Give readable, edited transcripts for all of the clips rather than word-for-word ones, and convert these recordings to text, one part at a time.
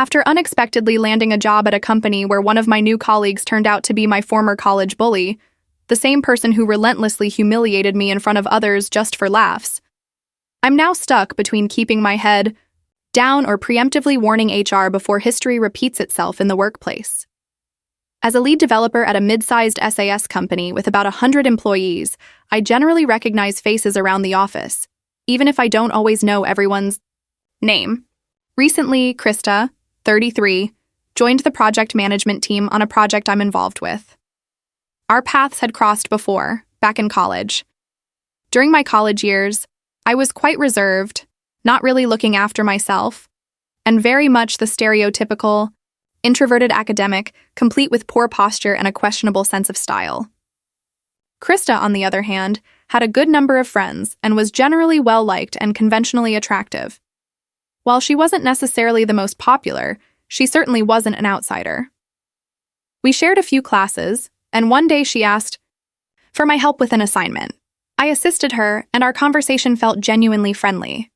After unexpectedly landing a job at a company where one of my new colleagues turned out to be my former college bully, the same person who relentlessly humiliated me in front of others just for laughs, I'm now stuck between keeping my head down or preemptively warning HR before history repeats itself in the workplace. As a lead developer at a mid-sized SAS company with about 100 employees, I generally recognize faces around the office, even if I don't always know everyone's name. Recently, Krista, 33, joined the project management team on a project I'm involved with. Our paths had crossed before, back in college. During my college years, I was quite reserved, not really looking after myself, and very much the stereotypical, introverted academic, complete with poor posture and a questionable sense of style. Krista, on the other hand, had a good number of friends and was generally well-liked and conventionally attractive. While she wasn't necessarily the most popular, she certainly wasn't an outsider. We shared a few classes, and one day she asked for my help with an assignment. I assisted her, and our conversation felt genuinely friendly.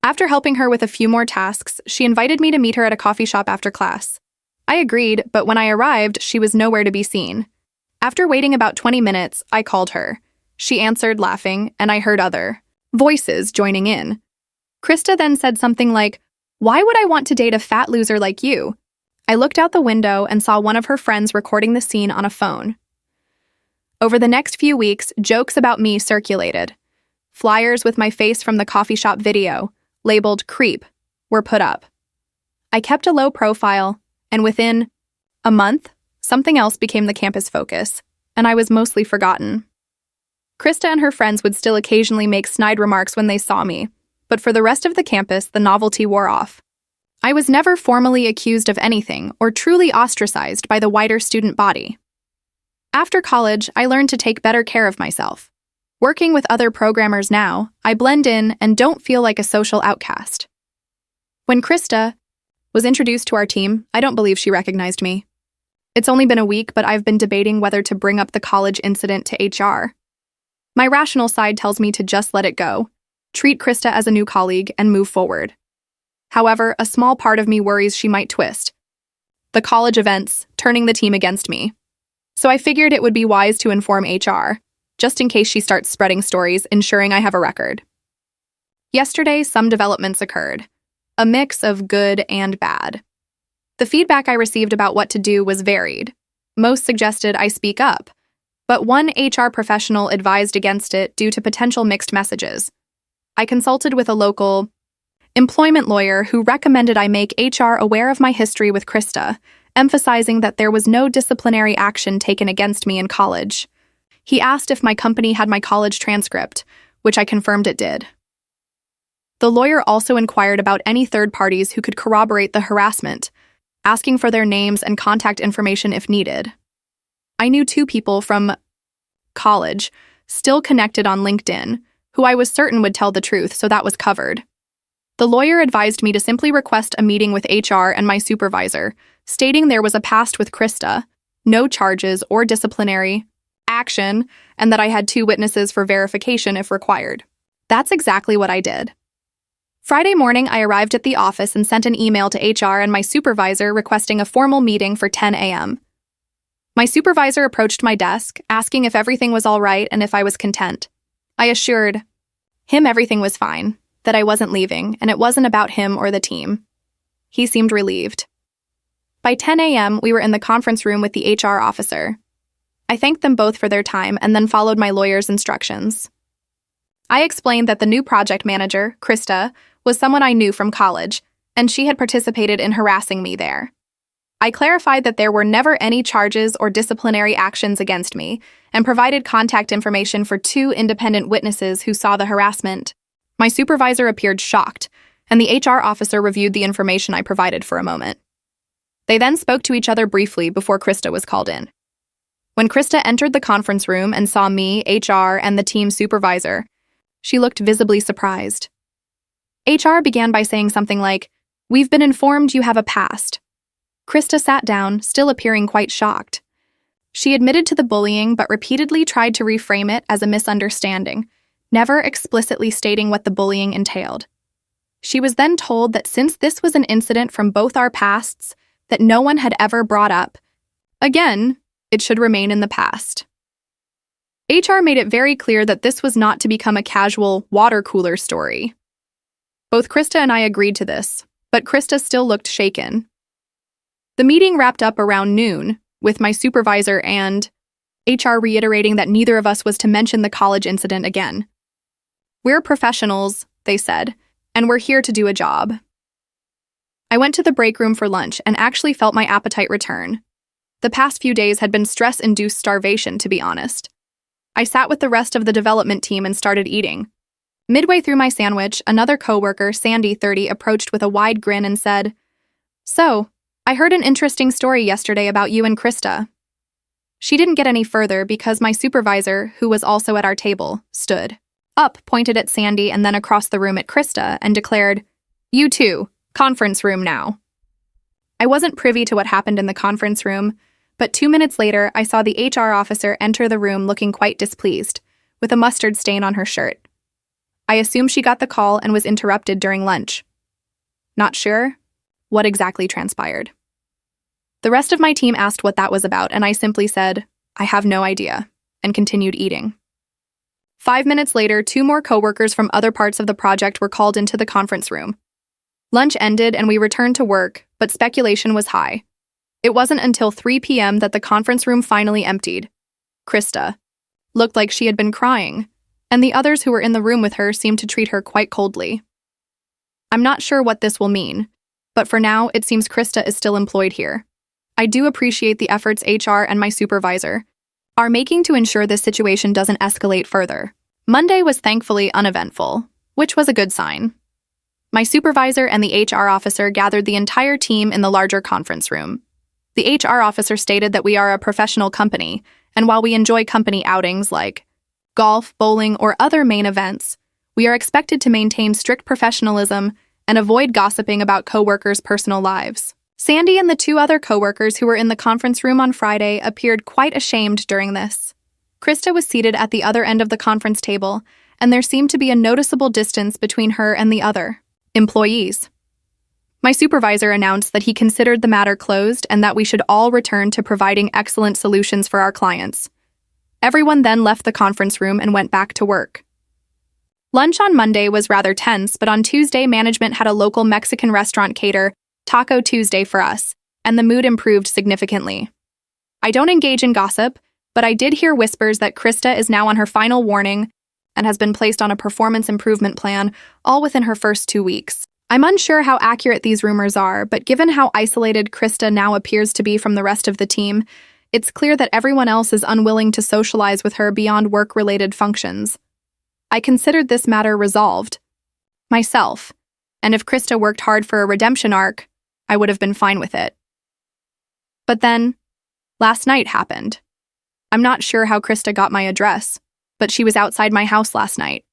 After helping her with a few more tasks, she invited me to meet her at a coffee shop after class. I agreed, but when I arrived, she was nowhere to be seen. After waiting about 20 minutes, I called her. She answered, laughing, and I heard other voices joining in. Krista then said something like, "Why would I want to date a fat loser like you?" I looked out the window and saw one of her friends recording the scene on a phone. Over the next few weeks, jokes about me circulated. Flyers with my face from the coffee shop video, labeled "Creep," were put up. I kept a low profile, and within a month, something else became the campus focus, and I was mostly forgotten. Krista and her friends would still occasionally make snide remarks when they saw me, but for the rest of the campus, the novelty wore off. I was never formally accused of anything or truly ostracized by the wider student body. After college, I learned to take better care of myself. Working with other programmers now, I blend in and don't feel like a social outcast. When Krista was introduced to our team, I don't believe she recognized me. It's only been a week, but I've been debating whether to bring up the college incident to HR. My rational side tells me to just let it go, treat Krista as a new colleague, and move forward. However, a small part of me worries she might twist the college events, turning the team against me. So I figured it would be wise to inform HR, just in case she starts spreading stories, ensuring I have a record. Yesterday, some developments occurred, a mix of good and bad. The feedback I received about what to do was varied. Most suggested I speak up, but one HR professional advised against it due to potential mixed messages. I consulted with a local employment lawyer who recommended I make HR aware of my history with Krista, emphasizing that there was no disciplinary action taken against me in college. He asked if my company had my college transcript, which I confirmed it did. The lawyer also inquired about any third parties who could corroborate the harassment, asking for their names and contact information if needed. I knew 2 people from college, still connected on LinkedIn, who I was certain would tell the truth, so that was covered. The lawyer advised me to simply request a meeting with HR and my supervisor, stating there was a past with Krista, no charges or disciplinary action, and that I had 2 witnesses for verification if required. That's exactly what I did. Friday morning, I arrived at the office and sent an email to HR and my supervisor requesting a formal meeting for 10 a.m. My supervisor approached my desk, asking if everything was all right and if I was content. I assured him everything was fine, that I wasn't leaving, and it wasn't about him or the team. He seemed relieved. By 10 a.m., we were in the conference room with the HR officer. I thanked them both for their time and then followed my lawyer's instructions. I explained that the new project manager, Krista, was someone I knew from college, and she had participated in harassing me there. I clarified that there were never any charges or disciplinary actions against me, and provided contact information for 2 independent witnesses who saw the harassment. My supervisor appeared shocked, and the HR officer reviewed the information I provided for a moment. They then spoke to each other briefly before Krista was called in. When Krista entered the conference room and saw me, HR, and the team supervisor, she looked visibly surprised. HR began by saying something like, "We've been informed you have a past." Krista sat down, still appearing quite shocked. She admitted to the bullying but repeatedly tried to reframe it as a misunderstanding, never explicitly stating what the bullying entailed. She was then told that since this was an incident from both our pasts that no one had ever brought up, again, it should remain in the past. HR made it very clear that this was not to become a casual water cooler story. Both Krista and I agreed to this, but Krista still looked shaken. The meeting wrapped up around noon, with my supervisor and HR reiterating that neither of us was to mention the college incident again. "We're professionals," they said, "and we're here to do a job." I went to the break room for lunch and actually felt my appetite return. The past few days had been stress-induced starvation, to be honest. I sat with the rest of the development team and started eating. Midway through my sandwich, another coworker, Sandy, 30, approached with a wide grin and said, "So, I heard an interesting story yesterday about you and Krista." She didn't get any further because my supervisor, who was also at our table, stood up, pointed at Sandy and then across the room at Krista, and declared, "You two, conference room now." I wasn't privy to what happened in the conference room, but 2 minutes later, I saw the HR officer enter the room looking quite displeased, with a mustard stain on her shirt. I assume she got the call and was interrupted during lunch. Not sure what exactly transpired. The rest of my team asked what that was about, and I simply said, "I have no idea," and continued eating. 5 minutes later, 2 more coworkers from other parts of the project were called into the conference room. Lunch ended and we returned to work, but speculation was high. It wasn't until 3 p.m. that the conference room finally emptied. Krista looked like she had been crying, and the others who were in the room with her seemed to treat her quite coldly. I'm not sure what this will mean, but for now, it seems Krista is still employed here. I do appreciate the efforts HR and my supervisor are making to ensure this situation doesn't escalate further. Monday was thankfully uneventful, which was a good sign. My supervisor and the HR officer gathered the entire team in the larger conference room. The HR officer stated that we are a professional company, and while we enjoy company outings like golf, bowling, or other main events, we are expected to maintain strict professionalism and avoid gossiping about coworkers' personal lives. Sandy and the 2 other coworkers who were in the conference room on Friday appeared quite ashamed during this. Krista was seated at the other end of the conference table, and there seemed to be a noticeable distance between her and the other employees. My supervisor announced that he considered the matter closed and that we should all return to providing excellent solutions for our clients. Everyone then left the conference room and went back to work. Lunch on Monday was rather tense, but on Tuesday, management had a local Mexican restaurant cater Taco Tuesday for us, and the mood improved significantly. I don't engage in gossip, but I did hear whispers that Krista is now on her final warning and has been placed on a performance improvement plan, all within her first 2 weeks. I'm unsure how accurate these rumors are, but given how isolated Krista now appears to be from the rest of the team, it's clear that everyone else is unwilling to socialize with her beyond work-related functions. I considered this matter resolved myself, and if Krista worked hard for a redemption arc, I would have been fine with it. But then, last night happened. I'm not sure how Krista got my address, but she was outside my house last night.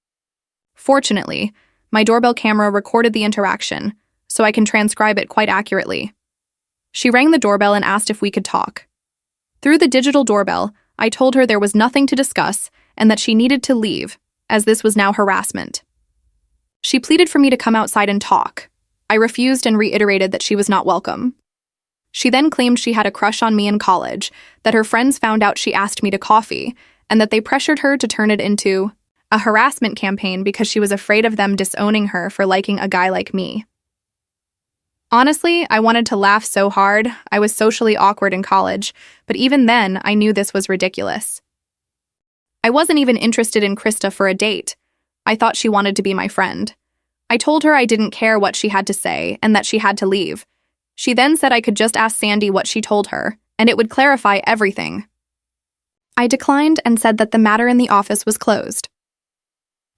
Fortunately, my doorbell camera recorded the interaction, so I can transcribe it quite accurately. She rang the doorbell and asked if we could talk. Through the digital doorbell, I told her there was nothing to discuss and that she needed to leave, as this was now harassment. She pleaded for me to come outside and talk. I refused and reiterated that she was not welcome. She then claimed she had a crush on me in college, that her friends found out she asked me to coffee, and that they pressured her to turn it into a harassment campaign because she was afraid of them disowning her for liking a guy like me. Honestly, I wanted to laugh so hard. I was socially awkward in college, but even then, I knew this was ridiculous. I wasn't even interested in Krista for a date. I thought she wanted to be my friend. I told her I didn't care what she had to say and that she had to leave. She then said I could just ask Sandy what she told her, and it would clarify everything. I declined and said that the matter in the office was closed.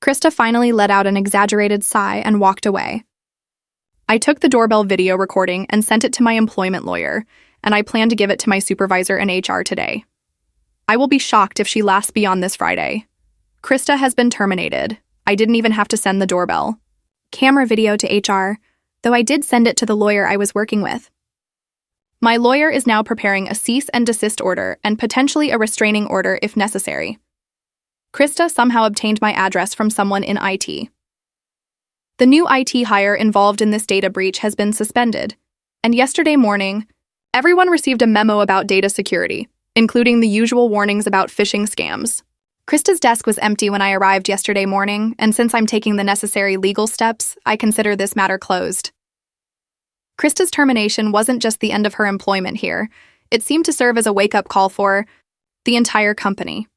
Krista finally let out an exaggerated sigh and walked away. I took the doorbell video recording and sent it to my employment lawyer, and I plan to give it to my supervisor and HR today. I will be shocked if she lasts beyond this Friday. Krista has been terminated. I didn't even have to send the doorbell. Camera video to HR, though I did send it to the lawyer I was working with. My lawyer is now preparing a cease and desist order and potentially a restraining order if necessary. Krista somehow obtained my address from someone in IT. The new IT hire involved in this data breach has been suspended, and yesterday morning, everyone received a memo about data security, including the usual warnings about phishing scams. Krista's desk was empty when I arrived yesterday morning, and since I'm taking the necessary legal steps, I consider this matter closed. Krista's termination wasn't just the end of her employment here. It seemed to serve as a wake-up call for the entire company.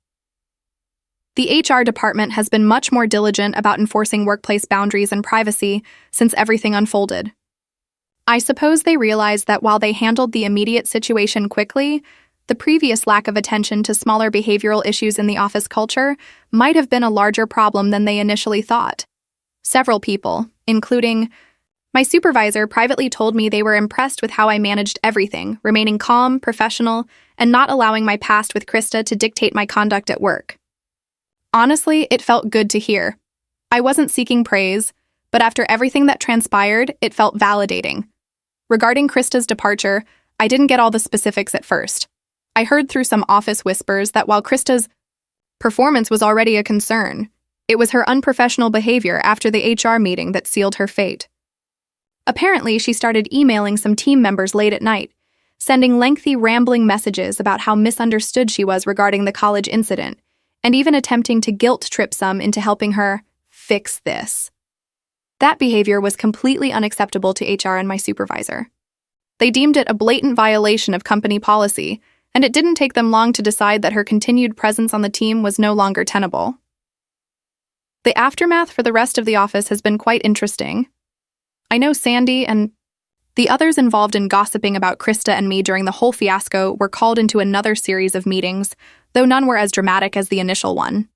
The HR department has been much more diligent about enforcing workplace boundaries and privacy since everything unfolded. I suppose they realized that while they handled the immediate situation quickly, the previous lack of attention to smaller behavioral issues in the office culture might have been a larger problem than they initially thought. Several people, including my supervisor, privately told me they were impressed with how I managed everything, remaining calm, professional, and not allowing my past with Krista to dictate my conduct at work. Honestly, it felt good to hear. I wasn't seeking praise, but after everything that transpired, it felt validating. Regarding Krista's departure, I didn't get all the specifics at first. I heard through some office whispers that while Krista's performance was already a concern, it was her unprofessional behavior after the HR meeting that sealed her fate. Apparently, she started emailing some team members late at night, sending lengthy, rambling messages about how misunderstood she was regarding the college incident, and even attempting to guilt-trip some into helping her fix this. That behavior was completely unacceptable to HR and my supervisor. They deemed it a blatant violation of company policy, and it didn't take them long to decide that her continued presence on the team was no longer tenable. The aftermath for the rest of the office has been quite interesting. I know Sandy and the others involved in gossiping about Krista and me during the whole fiasco were called into another series of meetings, though none were as dramatic as the initial one.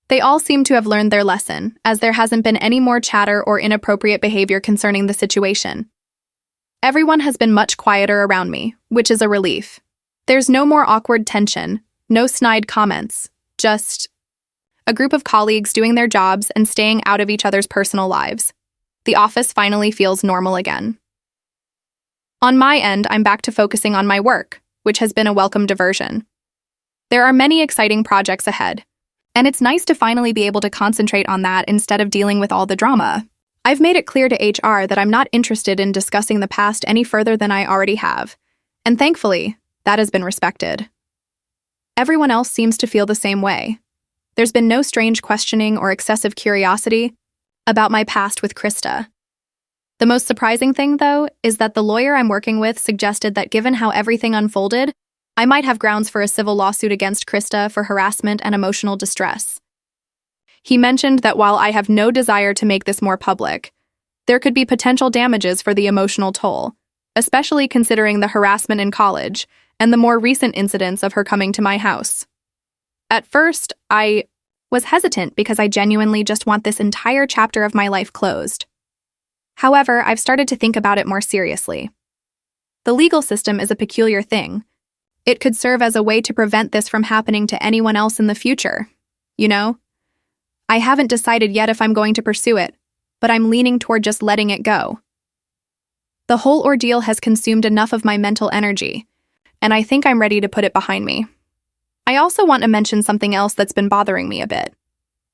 They all seem to have learned their lesson, as there hasn't been any more chatter or inappropriate behavior concerning the situation. Everyone has been much quieter around me, which is a relief. There's no more awkward tension, no snide comments, just a group of colleagues doing their jobs and staying out of each other's personal lives. The office finally feels normal again. On my end, I'm back to focusing on my work, which has been a welcome diversion. There are many exciting projects ahead, and it's nice to finally be able to concentrate on that instead of dealing with all the drama. I've made it clear to HR that I'm not interested in discussing the past any further than I already have, and thankfully, that has been respected. Everyone else seems to feel the same way. There's been no strange questioning or excessive curiosity about my past with Krista. The most surprising thing, though, is that the lawyer I'm working with suggested that given how everything unfolded, I might have grounds for a civil lawsuit against Krista for harassment and emotional distress. He mentioned that while I have no desire to make this more public, there could be potential damages for the emotional toll, especially considering the harassment in college and the more recent incidents of her coming to my house. At first, I was hesitant because I genuinely just want this entire chapter of my life closed. However, I've started to think about it more seriously. The legal system is a peculiar thing. It could serve as a way to prevent this from happening to anyone else in the future. You know? I haven't decided yet if I'm going to pursue it, but I'm leaning toward just letting it go. The whole ordeal has consumed enough of my mental energy, and I think I'm ready to put it behind me. I also want to mention something else that's been bothering me a bit.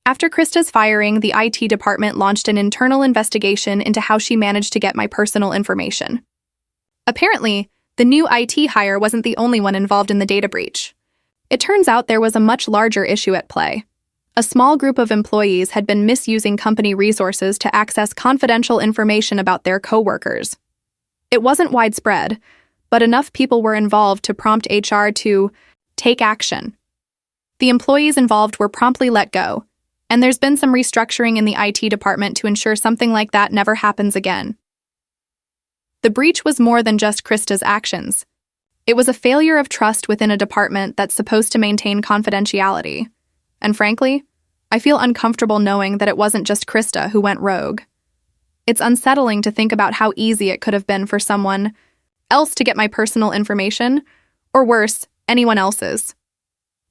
After Krista's firing, the IT department launched an internal investigation into how she managed to get my personal information. Apparently, the new IT hire wasn't the only one involved in the data breach. It turns out there was a much larger issue at play. A small group of employees had been misusing company resources to access confidential information about their coworkers. It wasn't widespread, but enough people were involved to prompt HR to take action. The employees involved were promptly let go, and there's been some restructuring in the IT department to ensure something like that never happens again. The breach was more than just Krista's actions. It was a failure of trust within a department that's supposed to maintain confidentiality. And frankly, I feel uncomfortable knowing that it wasn't just Krista who went rogue. It's unsettling to think about how easy it could have been for someone else to get my personal information, or worse, anyone else's.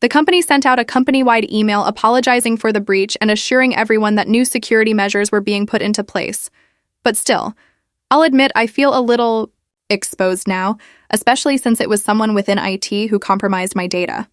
The company sent out a company-wide email apologizing for the breach and assuring everyone that new security measures were being put into place. But still, I'll admit I feel a little exposed now, especially since it was someone within IT who compromised my data.